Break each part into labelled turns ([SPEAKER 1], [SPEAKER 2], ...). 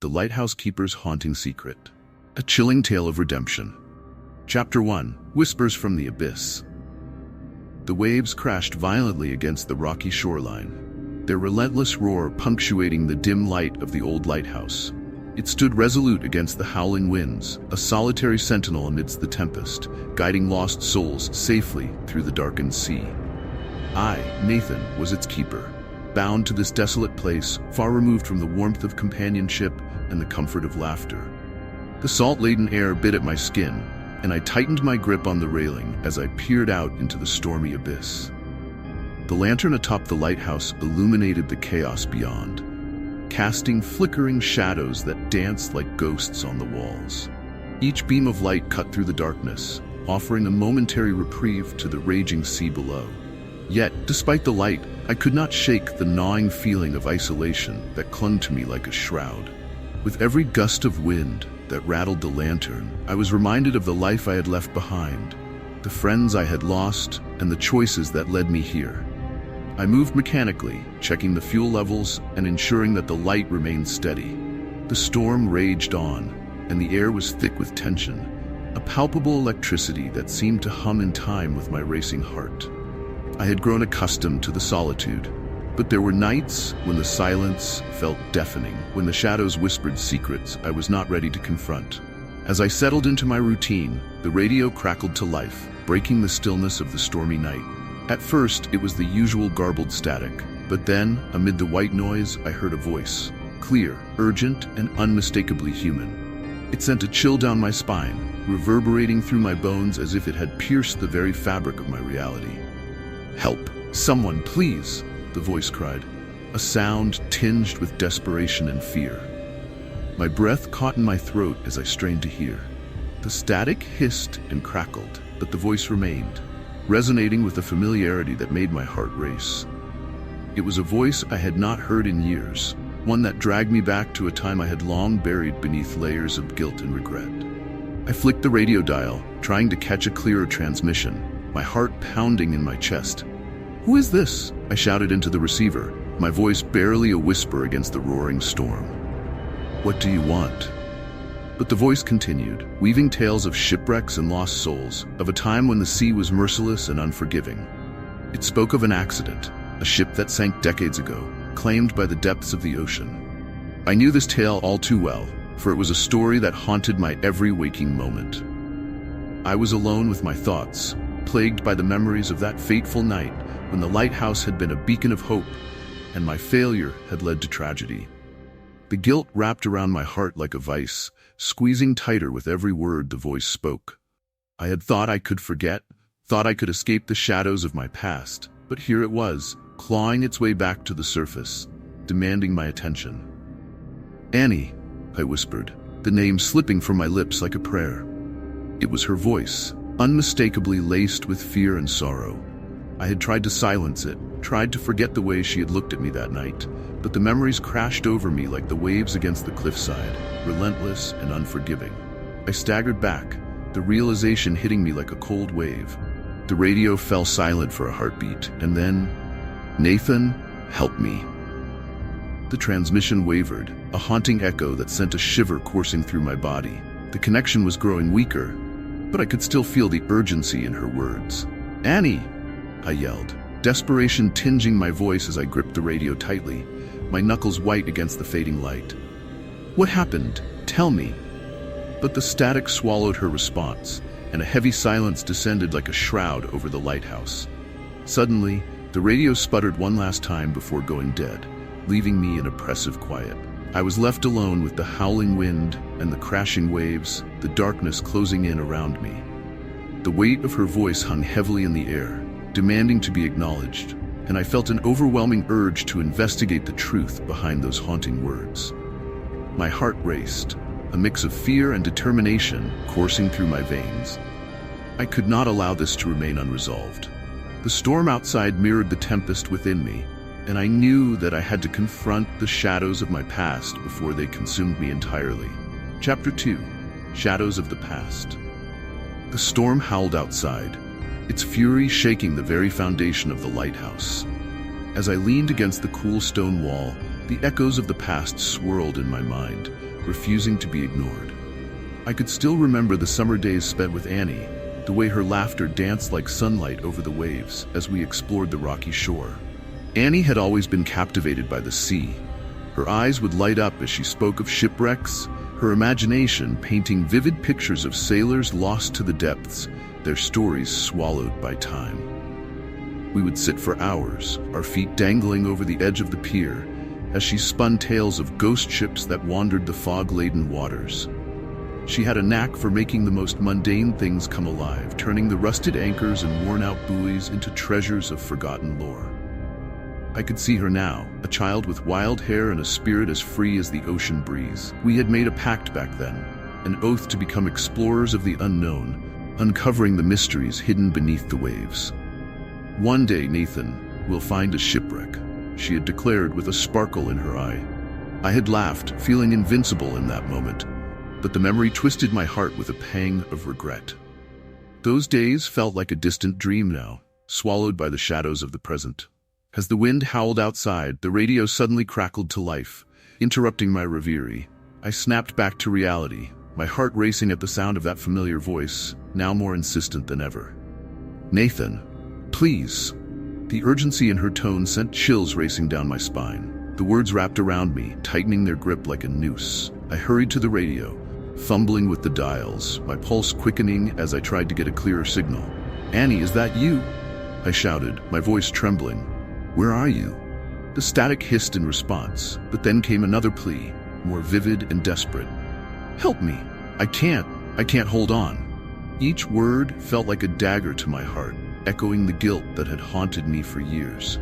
[SPEAKER 1] The Lighthouse Keeper's Haunting Secret. A Chilling Tale of Redemption. Chapter 1. Whispers from the Abyss. The waves crashed violently against the rocky shoreline, their relentless roar punctuating the dim light of the old lighthouse. It stood resolute against the howling winds, a solitary sentinel amidst the tempest, guiding lost souls safely through the darkened sea. I, Nathan, was its keeper, bound to this desolate place, far removed from the warmth of companionship and the comfort of laughter. The salt-laden air bit at my skin, and I tightened my grip on the railing as I peered out into the stormy abyss. The lantern atop the lighthouse illuminated the chaos beyond, casting flickering shadows that danced like ghosts on the walls. Each beam of light cut through the darkness, offering a momentary reprieve to the raging sea below. Yet, despite the light, I could not shake the gnawing feeling of isolation that clung to me like a shroud. With every gust of wind that rattled the lantern, I was reminded of the life I had left behind, the friends I had lost, and the choices that led me here. I moved mechanically, checking the fuel levels and ensuring that the light remained steady. The storm raged on, and the air was thick with tension, a palpable electricity that seemed to hum in time with my racing heart. I had grown accustomed to the solitude, but there were nights when the silence felt deafening, when the shadows whispered secrets I was not ready to confront. As I settled into my routine, the radio crackled to life, breaking the stillness of the stormy night. At first, it was the usual garbled static, but then, amid the white noise, I heard a voice, clear, urgent, and unmistakably human. It sent a chill down my spine, reverberating through my bones as if it had pierced the very fabric of my reality. "Help! Someone, please!" the voice cried, a sound tinged with desperation and fear. My breath caught in my throat as I strained to hear. The static hissed and crackled, but the voice remained, resonating with a familiarity that made my heart race. It was a voice I had not heard in years, one that dragged me back to a time I had long buried beneath layers of guilt and regret. I flicked the radio dial, trying to catch a clearer transmission, my heart pounding in my chest. "Who is this?" I shouted into the receiver, my voice barely a whisper against the roaring storm. "What do you want?" But the voice continued, weaving tales of shipwrecks and lost souls, of a time when the sea was merciless and unforgiving. It spoke of an accident, a ship that sank decades ago, claimed by the depths of the ocean. I knew this tale all too well, for it was a story that haunted my every waking moment. I was alone with my thoughts, plagued by the memories of that fateful night when the lighthouse had been a beacon of hope, and my failure had led to tragedy. The guilt wrapped around my heart like a vice, squeezing tighter with every word the voice spoke. I had thought I could forget, thought I could escape the shadows of my past, but here it was, clawing its way back to the surface, demanding my attention. "Annie," I whispered, the name slipping from my lips like a prayer. It was her voice, unmistakably laced with fear and sorrow. I had tried to silence it, tried to forget the way she had looked at me that night, but the memories crashed over me like the waves against the cliffside, relentless and unforgiving. I staggered back, the realization hitting me like a cold wave. The radio fell silent for a heartbeat, and then, "Nathan, help me." The transmission wavered, a haunting echo that sent a shiver coursing through my body. The connection was growing weaker, but I could still feel the urgency in her words. "Annie!" I yelled, desperation tinging my voice as I gripped the radio tightly, my knuckles white against the fading light. "What happened? Tell me." But the static swallowed her response, and a heavy silence descended like a shroud over the lighthouse. Suddenly, the radio sputtered one last time before going dead, leaving me in oppressive quiet. I was left alone with the howling wind and the crashing waves, the darkness closing in around me. The weight of her voice hung heavily in the air, demanding to be acknowledged, and I felt an overwhelming urge to investigate the truth behind those haunting words. My heart raced, a mix of fear and determination coursing through my veins. I could not allow this to remain unresolved. The storm outside mirrored the tempest within me, and I knew that I had to confront the shadows of my past before they consumed me entirely. Chapter 2. Shadows of the Past. The storm howled outside, its fury shaking the very foundation of the lighthouse. As I leaned against the cool stone wall, The echoes of the past swirled in my mind, refusing to be ignored. I could still remember the summer days spent with Annie, the way her laughter danced like sunlight over the waves as we explored the rocky shore. Annie had always been captivated by the sea. Her eyes would light up as she spoke of shipwrecks, her imagination painting vivid pictures of sailors lost to the depths, their stories swallowed by time. We would sit for hours, our feet dangling over the edge of the pier, as she spun tales of ghost ships that wandered the fog-laden waters. She had a knack for making the most mundane things come alive, turning the rusted anchors and worn-out buoys into treasures of forgotten lore. I could see her now, a child with wild hair and a spirit as free as the ocean breeze. We had made a pact back then, an oath to become explorers of the unknown, uncovering the mysteries hidden beneath the waves. One day, Nathan, we'll find a shipwreck, she had declared with a sparkle in her eye. I had laughed, feeling invincible in that moment, but the memory twisted my heart with a pang of regret. Those days felt like a distant dream now, swallowed by the shadows of the present. As the wind howled outside, the radio suddenly crackled to life, interrupting my reverie. I snapped back to reality, my heart racing at the sound of that familiar voice, now more insistent than ever. "Nathan, please." The urgency in her tone sent chills racing down my spine. The words wrapped around me, tightening their grip like a noose. I hurried to the radio, fumbling with the dials, my pulse quickening as I tried to get a clearer signal. "Annie, is that you?" I shouted, my voice trembling. "Where are you?" The static hissed in response, but then came another plea, more vivid and desperate. "Help me! I can't hold on." Each word felt like a dagger to my heart, echoing the guilt that had haunted me for years.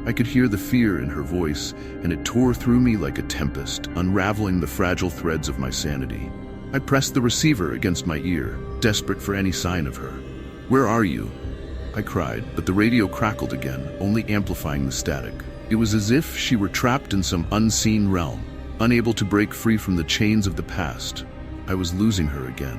[SPEAKER 1] I could hear the fear in her voice, and it tore through me like a tempest, unraveling the fragile threads of my sanity. I pressed the receiver against my ear, desperate for any sign of her. "Where are you?" I cried, but the radio crackled again, only amplifying the static. It was as if she were trapped in some unseen realm, unable to break free from the chains of the past. I was losing her again,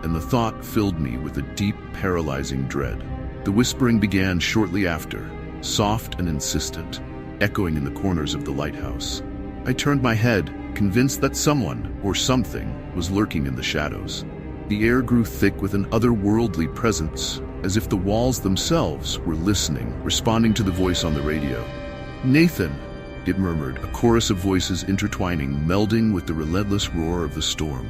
[SPEAKER 1] and the thought filled me with a deep, paralyzing dread. The whispering began shortly after, soft and insistent, echoing in the corners of the lighthouse. I turned my head, convinced that someone, or something, was lurking in the shadows. The air grew thick with an otherworldly presence, as if the walls themselves were listening, responding to the voice on the radio. "Nathan," it murmured, a chorus of voices intertwining, melding with the relentless roar of the storm.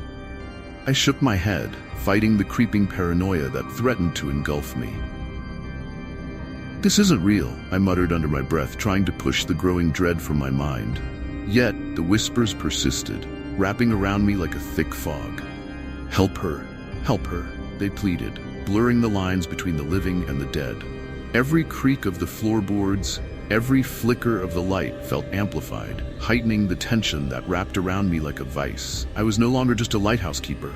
[SPEAKER 1] I shook my head, fighting the creeping paranoia that threatened to engulf me. "This isn't real," I muttered under my breath, trying to push the growing dread from my mind. Yet the whispers persisted, wrapping around me like a thick fog. Help her, they pleaded, blurring the lines between the living and the dead. Every creak of the floorboards, every flicker of the light felt amplified, heightening the tension that wrapped around me like a vice. I was no longer just a lighthouse keeper.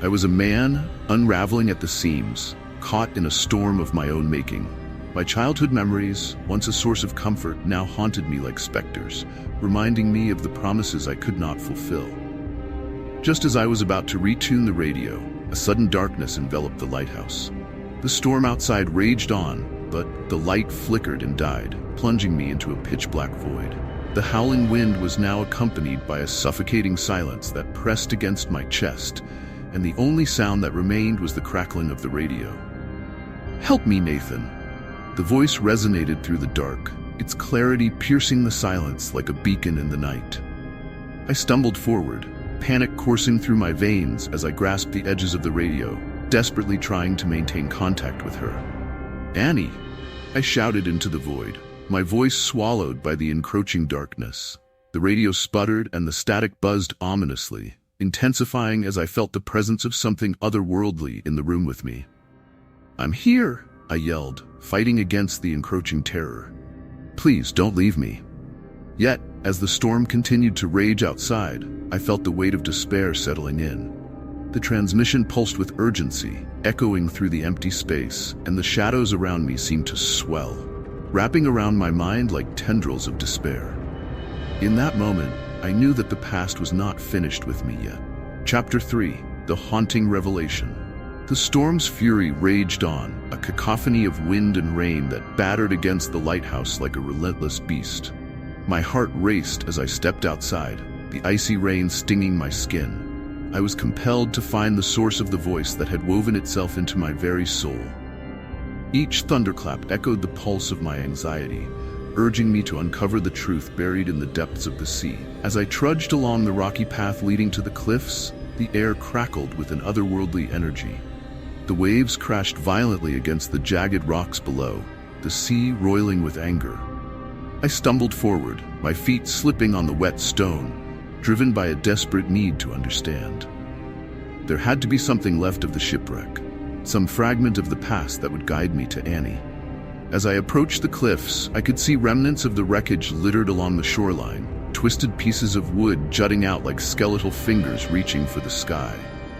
[SPEAKER 1] I was a man, unraveling at the seams, caught in a storm of my own making. My childhood memories, once a source of comfort, now haunted me like specters, reminding me of the promises I could not fulfill. Just as I was about to retune the radio, a sudden darkness enveloped the lighthouse. The storm outside raged on, but the light flickered and died, plunging me into a pitch-black void. The howling wind was now accompanied by a suffocating silence that pressed against my chest, and the only sound that remained was the crackling of the radio. "Help me, Nathan." The voice resonated through the dark, its clarity piercing the silence like a beacon in the night. I stumbled forward, panic coursing through my veins as I grasped the edges of the radio, desperately trying to maintain contact with her. "Annie!" I shouted into the void, my voice swallowed by the encroaching darkness. The radio sputtered and the static buzzed ominously, intensifying as I felt the presence of something otherworldly in the room with me. "I'm here!" I yelled, fighting against the encroaching terror. "Please don't leave me." Yet, as the storm continued to rage outside, I felt the weight of despair settling in. The transmission pulsed with urgency, echoing through the empty space, and the shadows around me seemed to swell, wrapping around my mind like tendrils of despair. In that moment, I knew that the past was not finished with me yet. Chapter 3: The Haunting Revelation. The storm's fury raged on, a cacophony of wind and rain that battered against the lighthouse like a relentless beast. My heart raced as I stepped outside, the icy rain stinging my skin. I was compelled to find the source of the voice that had woven itself into my very soul. Each thunderclap echoed the pulse of my anxiety, urging me to uncover the truth buried in the depths of the sea. As I trudged along the rocky path leading to the cliffs, the air crackled with an otherworldly energy. The waves crashed violently against the jagged rocks below, the sea roiling with anger. I stumbled forward, my feet slipping on the wet stone, driven by a desperate need to understand. There had to be something left of the shipwreck, some fragment of the past that would guide me to Annie. As I approached the cliffs, I could see remnants of the wreckage littered along the shoreline, twisted pieces of wood jutting out like skeletal fingers reaching for the sky.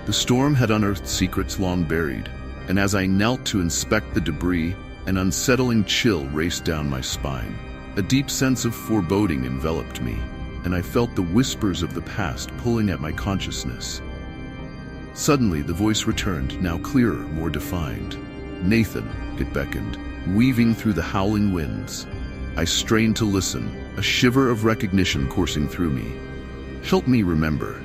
[SPEAKER 1] The storm had unearthed secrets long buried, and as I knelt to inspect the debris, an unsettling chill raced down my spine. A deep sense of foreboding enveloped me, and I felt the whispers of the past pulling at my consciousness. Suddenly, the voice returned, now clearer, more defined. "Nathan," it beckoned, weaving through the howling winds. I strained to listen, a shiver of recognition coursing through me. "Help me remember."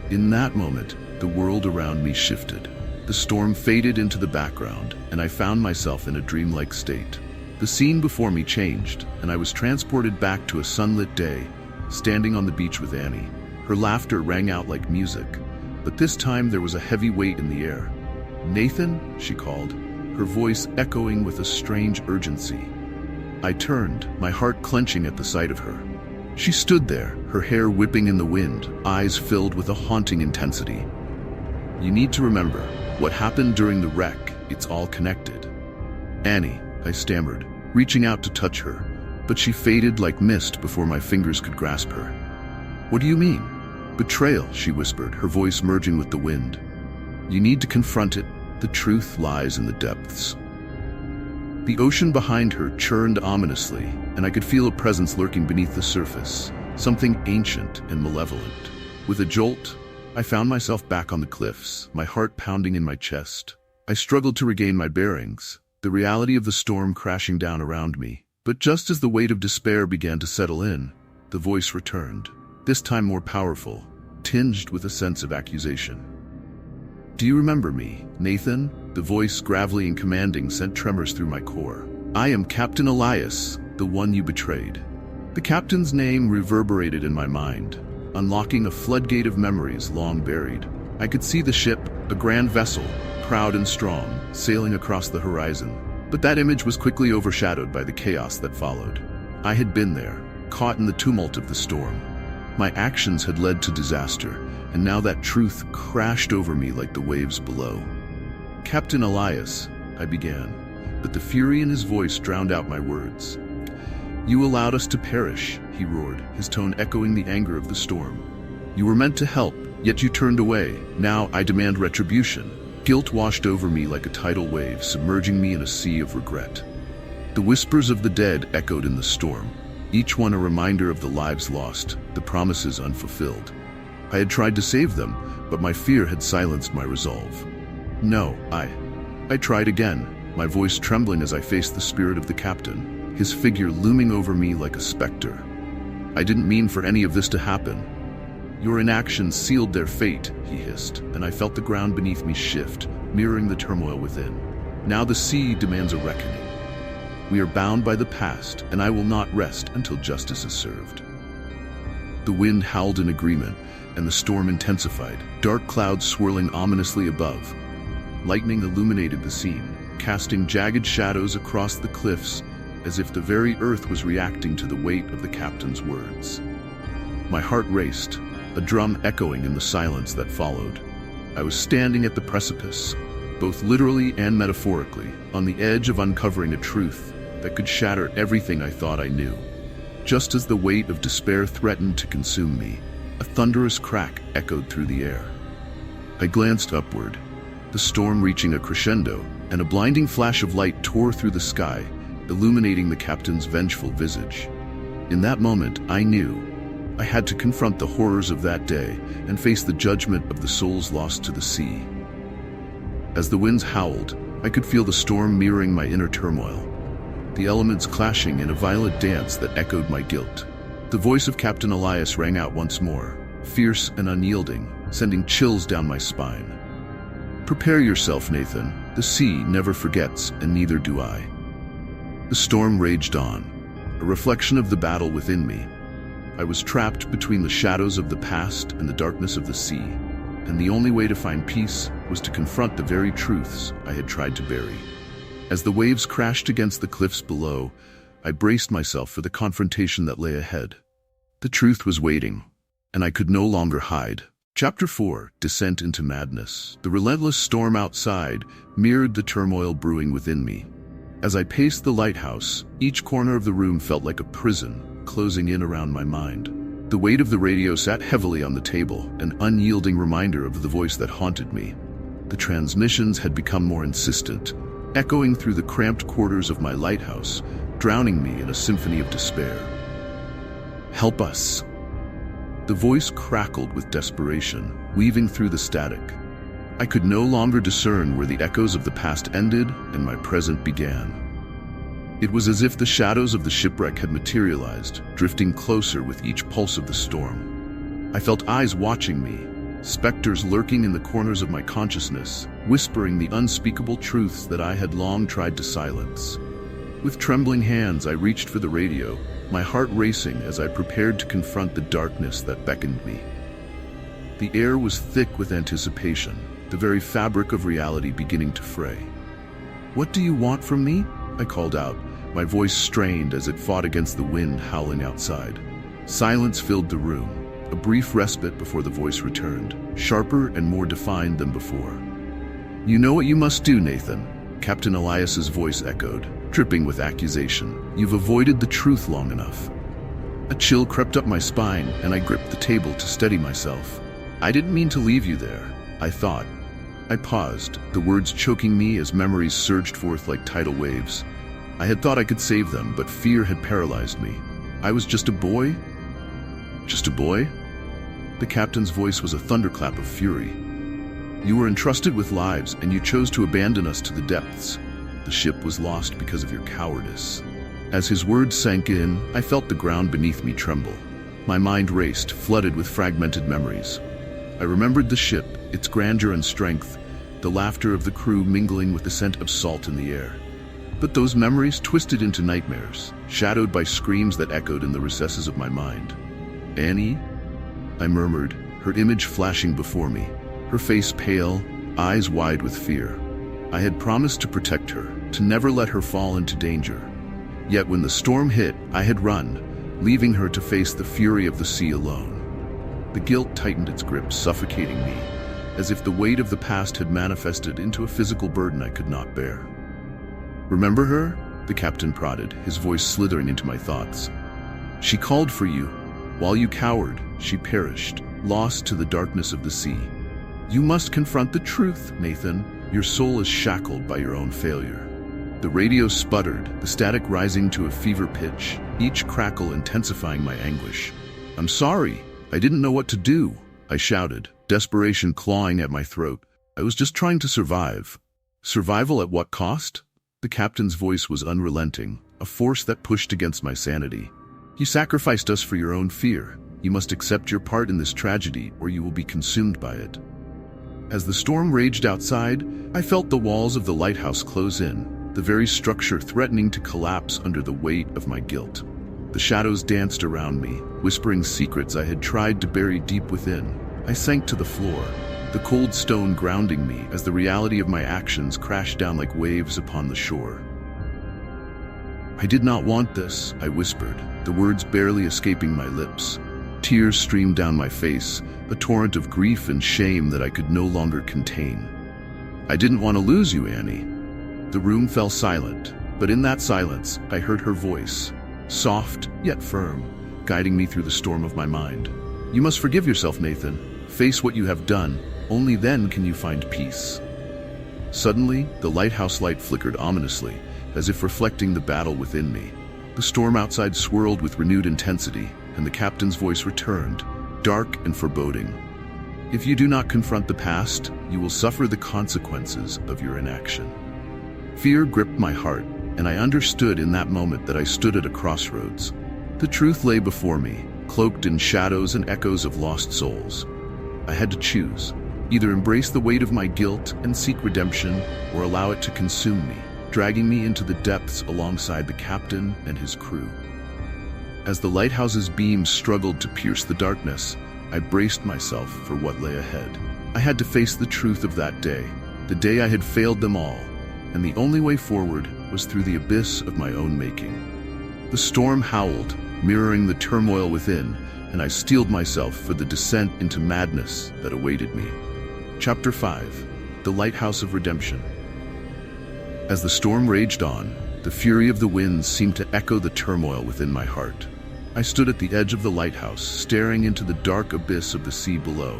[SPEAKER 1] In that moment, the world around me shifted. The storm faded into the background, and I found myself in a dreamlike state. The scene before me changed, and I was transported back to a sunlit day, standing on the beach with Annie. Her laughter rang out like music, but this time there was a heavy weight in the air. "Nathan?" she called, her voice echoing with a strange urgency. I turned, my heart clenching at the sight of her. She stood there, her hair whipping in the wind, eyes filled with a haunting intensity. "You need to remember what happened during the wreck. It's all connected." "Annie," I stammered, reaching out to touch her, but she faded like mist before my fingers could grasp her. "What do you mean?" "Betrayal," she whispered, her voice merging with the wind. "You need to confront it. The truth lies in the depths." The ocean behind her churned ominously, and I could feel a presence lurking beneath the surface, something ancient and malevolent. With a jolt, I found myself back on the cliffs, my heart pounding in my chest. I struggled to regain my bearings, the reality of the storm crashing down around me. But just as the weight of despair began to settle in, the voice returned, this time more powerful, tinged with a sense of accusation. "Do you remember me, Nathan?" The voice, gravelly and commanding, sent tremors through my core. "I am Captain Elias, the one you betrayed." The captain's name reverberated in my mind, unlocking a floodgate of memories long buried. I could see the ship, a grand vessel, proud and strong, sailing across the horizon. But that image was quickly overshadowed by the chaos that followed. I had been there, caught in the tumult of the storm. My actions had led to disaster, and now that truth crashed over me like the waves below. "Captain Elias," I began, but the fury in his voice drowned out my words. "You allowed us to perish," he roared, his tone echoing the anger of the storm. "You were meant to help, yet you turned away. Now I demand retribution." Guilt washed over me like a tidal wave, submerging me in a sea of regret. The whispers of the dead echoed in the storm, each one a reminder of the lives lost, the promises unfulfilled. I had tried to save them, but my fear had silenced my resolve. "No, I tried again," my voice trembling as I faced the spirit of the captain, his figure looming over me like a specter. "I didn't mean for any of this to happen." "Your inaction sealed their fate," he hissed, and I felt the ground beneath me shift, mirroring the turmoil within. "Now the sea demands a reckoning. We are bound by the past, and I will not rest until justice is served." The wind howled in agreement, and the storm intensified, dark clouds swirling ominously above. Lightning illuminated the scene, casting jagged shadows across the cliffs, as if the very earth was reacting to the weight of the captain's words. My heart raced, a drum echoing in the silence that followed. I was standing at the precipice, both literally and metaphorically, on the edge of uncovering a truth that could shatter everything I thought I knew. Just as the weight of despair threatened to consume me, a thunderous crack echoed through the air. I glanced upward, the storm reaching a crescendo, and a blinding flash of light tore through the sky, illuminating the captain's vengeful visage. In that moment, I knew I had to confront the horrors of that day and face the judgment of the souls lost to the sea. As the winds howled, I could feel the storm mirroring my inner turmoil, the elements clashing in a violent dance that echoed my guilt. The voice of Captain Elias rang out once more, fierce and unyielding, sending chills down my spine. "Prepare yourself, Nathan. The sea never forgets, and neither do I." The storm raged on, a reflection of the battle within me. I was trapped between the shadows of the past and the darkness of the sea, and the only way to find peace was to confront the very truths I had tried to bury. As the waves crashed against the cliffs below, I braced myself for the confrontation that lay ahead. The truth was waiting, and I could no longer hide. Chapter 4, Descent into Madness. The relentless storm outside mirrored the turmoil brewing within me. As I paced the lighthouse, each corner of the room felt like a prison, closing in around my mind. The weight of the radio sat heavily on the table, an unyielding reminder of the voice that haunted me. The transmissions had become more insistent, echoing through the cramped quarters of my lighthouse, drowning me in a symphony of despair. "Help us!" The voice crackled with desperation, weaving through the static. I could no longer discern where the echoes of the past ended and my present began. It was as if the shadows of the shipwreck had materialized, drifting closer with each pulse of the storm. I felt eyes watching me, specters lurking in the corners of my consciousness, whispering the unspeakable truths that I had long tried to silence. With trembling hands, I reached for the radio, my heart racing as I prepared to confront the darkness that beckoned me. The air was thick with anticipation, the very fabric of reality beginning to fray. "What do you want from me?" I called out, my voice strained as it fought against the wind howling outside. Silence filled the room, a brief respite before the voice returned, sharper and more defined than before. "You know what you must do, Nathan," Captain Elias's voice echoed, dripping with accusation. "You've avoided the truth long enough." A chill crept up my spine, and I gripped the table to steady myself. "I didn't mean to leave you there," I thought. I paused, the words choking me as memories surged forth like tidal waves. I had thought I could save them, but fear had paralyzed me. I was just a boy? Just a boy? The captain's voice was a thunderclap of fury. "You were entrusted with lives, and you chose to abandon us to the depths. The ship was lost because of your cowardice." As his words sank in, I felt the ground beneath me tremble. My mind raced, flooded with fragmented memories. I remembered the ship, its grandeur and strength, the laughter of the crew mingling with the scent of salt in the air. But those memories twisted into nightmares, shadowed by screams that echoed in the recesses of my mind. "Annie?" I murmured, her image flashing before me, her face pale, eyes wide with fear. I had promised to protect her, to never let her fall into danger. Yet when the storm hit, I had run, leaving her to face the fury of the sea alone. The guilt tightened its grip, suffocating me, as if the weight of the past had manifested into a physical burden I could not bear. "Remember her?" the captain prodded, his voice slithering into my thoughts. "She called for you. While you cowered, she perished, lost to the darkness of the sea. You must confront the truth, Nathan. Your soul is shackled by your own failure." The radio sputtered, the static rising to a fever pitch, each crackle intensifying my anguish. "I'm sorry. I didn't know what to do," I shouted, desperation clawing at my throat. I was just trying to survive. Survival at what cost? The captain's voice was unrelenting, a force that pushed against my sanity. "You sacrificed us for your own fear. You must accept your part in this tragedy, or you will be consumed by it." As the storm raged outside, I felt the walls of the lighthouse close in, the very structure threatening to collapse under the weight of my guilt. The shadows danced around me, whispering secrets I had tried to bury deep within. I sank to the floor, the cold stone grounding me as the reality of my actions crashed down like waves upon the shore. "I did not want this," I whispered, the words barely escaping my lips. Tears streamed down my face, a torrent of grief and shame that I could no longer contain. "I didn't want to lose you, Annie." The room fell silent, but in that silence, I heard her voice, soft yet firm, guiding me through the storm of my mind. "You must forgive yourself, Nathan. Face what you have done. Only then can you find peace." Suddenly, the lighthouse light flickered ominously, as if reflecting the battle within me. The storm outside swirled with renewed intensity, and the captain's voice returned, dark and foreboding. "If you do not confront the past, you will suffer the consequences of your inaction." Fear gripped my heart, and I understood in that moment that I stood at a crossroads. The truth lay before me, cloaked in shadows and echoes of lost souls. I had to choose, either embrace the weight of my guilt and seek redemption, or allow it to consume me, dragging me into the depths alongside the captain and his crew. As the lighthouse's beams struggled to pierce the darkness, I braced myself for what lay ahead. I had to face the truth of that day, the day I had failed them all, and the only way forward was through the abyss of my own making. The storm howled, mirroring the turmoil within, and I steeled myself for the descent into madness that awaited me. Chapter 5: The Lighthouse of Redemption. As the storm raged on, the fury of the winds seemed to echo the turmoil within my heart. I stood at the edge of the lighthouse, staring into the dark abyss of the sea below,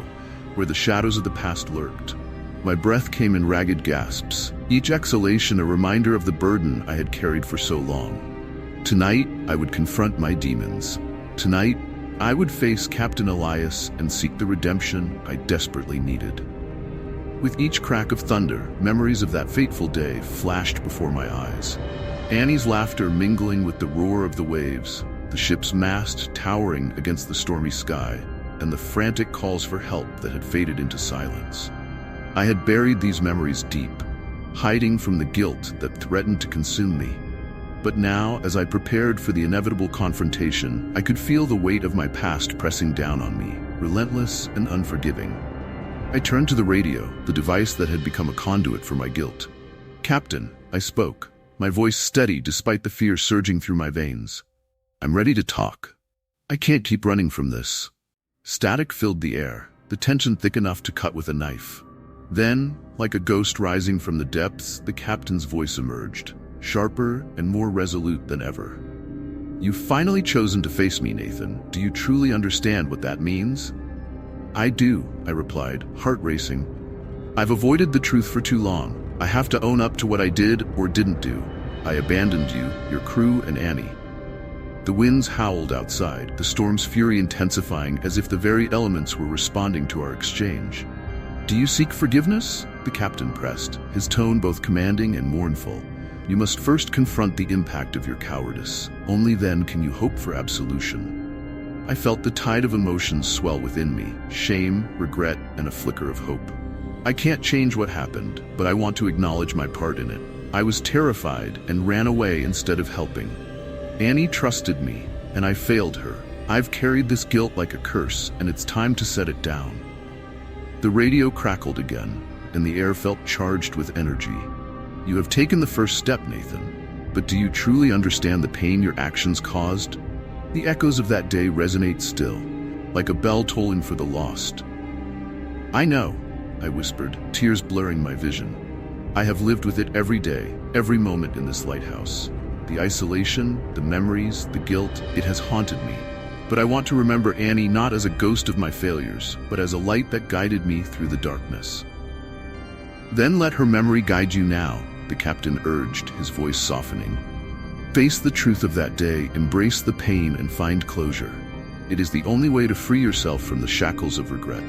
[SPEAKER 1] where the shadows of the past lurked. My breath came in ragged gasps, each exhalation a reminder of the burden I had carried for so long. Tonight, I would confront my demons. Tonight, I would face Captain Elias and seek the redemption I desperately needed. With each crack of thunder, memories of that fateful day flashed before my eyes. Annie's laughter mingling with the roar of the waves, the ship's mast towering against the stormy sky, and the frantic calls for help that had faded into silence. I had buried these memories deep, hiding from the guilt that threatened to consume me. But now, as I prepared for the inevitable confrontation, I could feel the weight of my past pressing down on me, relentless and unforgiving. I turned to the radio, the device that had become a conduit for my guilt. "Captain," I spoke, my voice steady despite the fear surging through my veins. "I'm ready to talk. I can't keep running from this." Static filled the air, the tension thick enough to cut with a knife. Then, like a ghost rising from the depths, the captain's voice emerged, sharper and more resolute than ever. "You've finally chosen to face me, Nathan. Do you truly understand what that means?" "I do," I replied, heart racing. "I've avoided the truth for too long. I have to own up to what I did or didn't do. I abandoned you, your crew, and Annie." The winds howled outside, the storm's fury intensifying as if the very elements were responding to our exchange. "Do you seek forgiveness?" the captain pressed, his tone both commanding and mournful. "You must first confront the impact of your cowardice. Only then can you hope for absolution." I felt the tide of emotions swell within me, shame, regret, and a flicker of hope. "I can't change what happened, but I want to acknowledge my part in it. I was terrified and ran away instead of helping. Annie trusted me, and I failed her. I've carried this guilt like a curse, and it's time to set it down." The radio crackled again, and the air felt charged with energy. "You have taken the first step, Nathan, but do you truly understand the pain your actions caused? The echoes of that day resonate still, like a bell tolling for the lost." "I know," I whispered, tears blurring my vision. "I have lived with it every day, every moment in this lighthouse. The isolation, the memories, the guilt, it has haunted me. But I want to remember Annie not as a ghost of my failures, but as a light that guided me through the darkness." "Then let her memory guide you now," the captain urged, his voice softening. "Face the truth of that day, embrace the pain, and find closure. It is the only way to free yourself from the shackles of regret."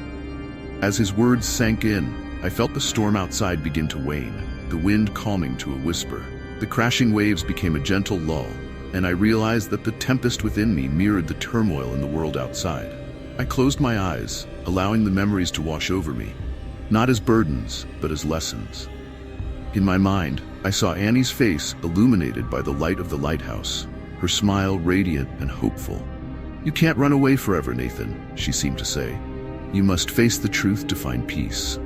[SPEAKER 1] As his words sank in, I felt the storm outside begin to wane, the wind calming to a whisper. The crashing waves became a gentle lull, and I realized that the tempest within me mirrored the turmoil in the world outside. I closed my eyes, allowing the memories to wash over me, not as burdens, but as lessons. In my mind, I saw Annie's face illuminated by the light of the lighthouse, her smile radiant and hopeful. "You can't run away forever, Nathan," she seemed to say. "You must face the truth to find peace."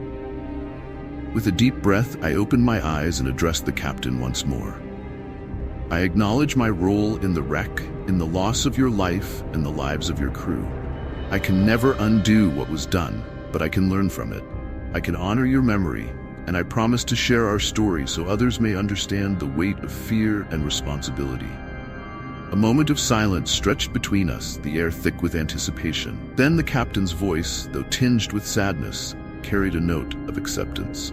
[SPEAKER 1] With a deep breath, I opened my eyes and addressed the captain once more. "I acknowledge my role in the wreck, in the loss of your life and the lives of your crew. I can never undo what was done, but I can learn from it. I can honor your memory, and I promise to share our story so others may understand the weight of fear and responsibility." A moment of silence stretched between us, the air thick with anticipation. Then the captain's voice, though tinged with sadness, carried a note of acceptance.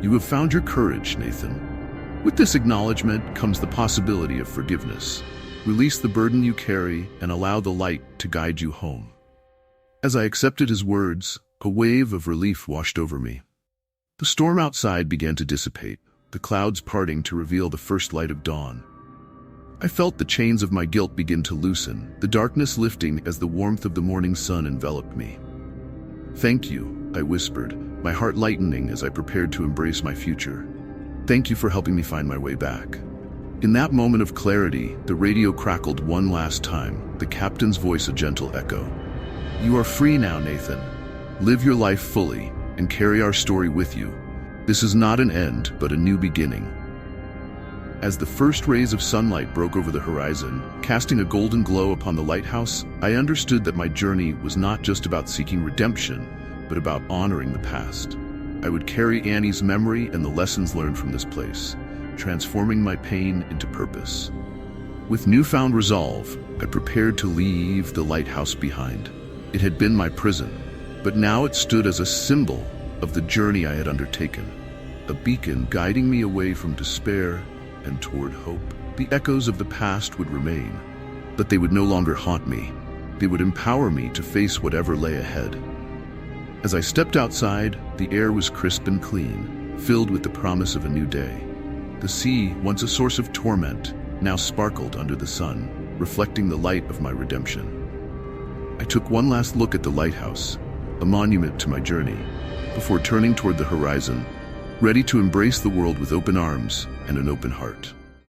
[SPEAKER 1] "You have found your courage, Nathan. With this acknowledgement comes the possibility of forgiveness. Release the burden you carry and allow the light to guide you home." As I accepted his words, a wave of relief washed over me. The storm outside began to dissipate, the clouds parting to reveal the first light of dawn. I felt the chains of my guilt begin to loosen, the darkness lifting as the warmth of the morning sun enveloped me. "Thank you," I whispered, my heart lightening as I prepared to embrace my future. "Thank you for helping me find my way back." In that moment of clarity, the radio crackled one last time, the captain's voice a gentle echo. "You are free now, Nathan. Live your life fully and carry our story with you. This is not an end, but a new beginning." As the first rays of sunlight broke over the horizon, casting a golden glow upon the lighthouse, I understood that my journey was not just about seeking redemption, but about honoring the past. I would carry Annie's memory and the lessons learned from this place, transforming my pain into purpose. With newfound resolve, I prepared to leave the lighthouse behind. It had been my prison, but now it stood as a symbol of the journey I had undertaken, a beacon guiding me away from despair and toward hope. The echoes of the past would remain, but they would no longer haunt me. They would empower me to face whatever lay ahead. As I stepped outside, the air was crisp and clean, filled with the promise of a new day. The sea, once a source of torment, now sparkled under the sun, reflecting the light of my redemption. I took one last look at the lighthouse, a monument to my journey, before turning toward the horizon, ready to embrace the world with open arms and an open heart.